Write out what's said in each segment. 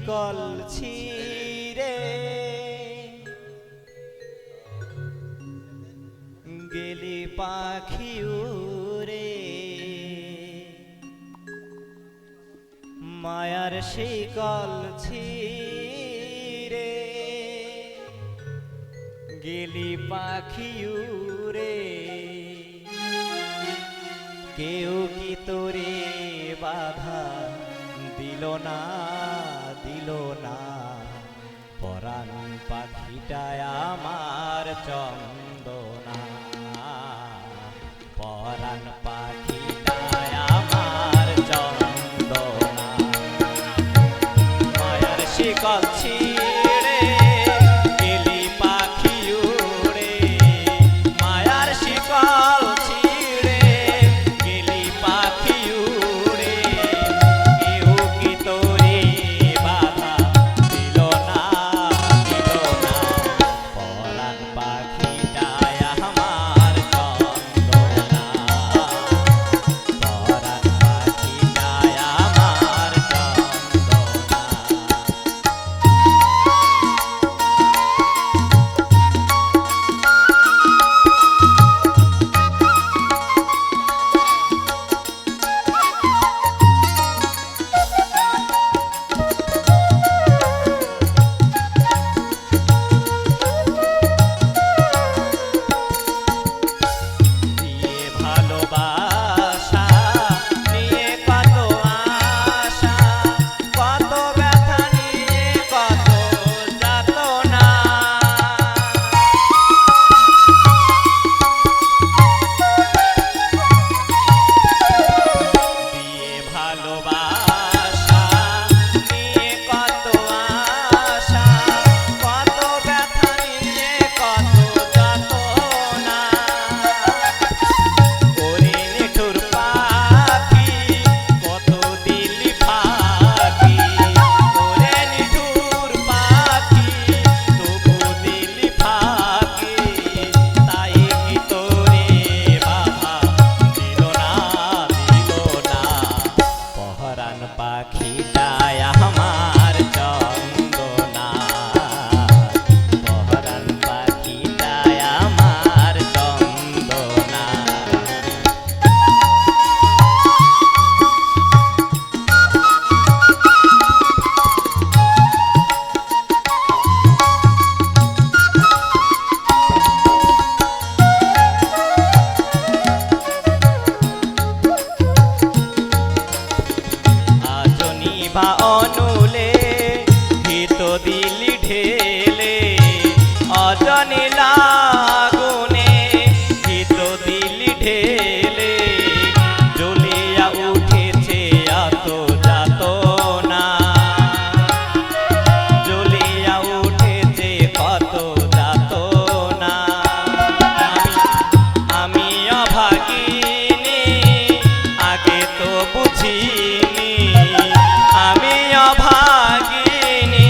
শিকল ছিঁড়ে গেলি পাখি উড়ে, মায়ার শিকল ছিঁড়ে গেলি পাখি উড়ে, কেউ কি তোরে বাধা দিল না, দিল না? পরাণ পাখিটায় আমার চন্দনা, পরাণ পাখিটায় আমার চন্দনা। মায়ার শিকল ছিঁড়ে গেলি পাখি উড়ে, মায়ার শিকল ছিঁড়ে গেলি পাখি উড়ে, কেউ কি তোরে বাধা দিল না, দিল না? পরাণ পাখিটায় আমার চন্দনা, পরাণ পাখিটায় আমার চন্দনা। দিয়ে ভালোবাসা নিয়ে কত আশা, কত ব্যথা নিয়ে কত যাতনা, দিয়ে ভালোবাসা নিয়ে কত আশা, কত ব্যথা নিয়ে কত যাতনা। ওরে নিঠুর পাখি কত দিলি ফাঁকি, ওরে নিঠুর পাখি তবু দিলি ফাঁকি, তাই কি তোরে বাধা দিল না, দিল না? পরাণ পাখিটায় আমার চন্দনা, পরাণ পাখিটায় আমার চন্দনা। আজনি বা অনুলে হিত দিলি ঢেলে, অজনি লাগুনে হিত দিলি ঢেলে, জ্বলিয়া উঠেছে এত যাতনা, জ্বলিয়া উঠেছে কত যাতনা। আমি অভাগিনী আগে তো বুঝিনি, আমি অভাগিনী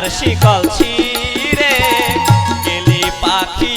শিকল ছিঁড়ে গেলি পাখি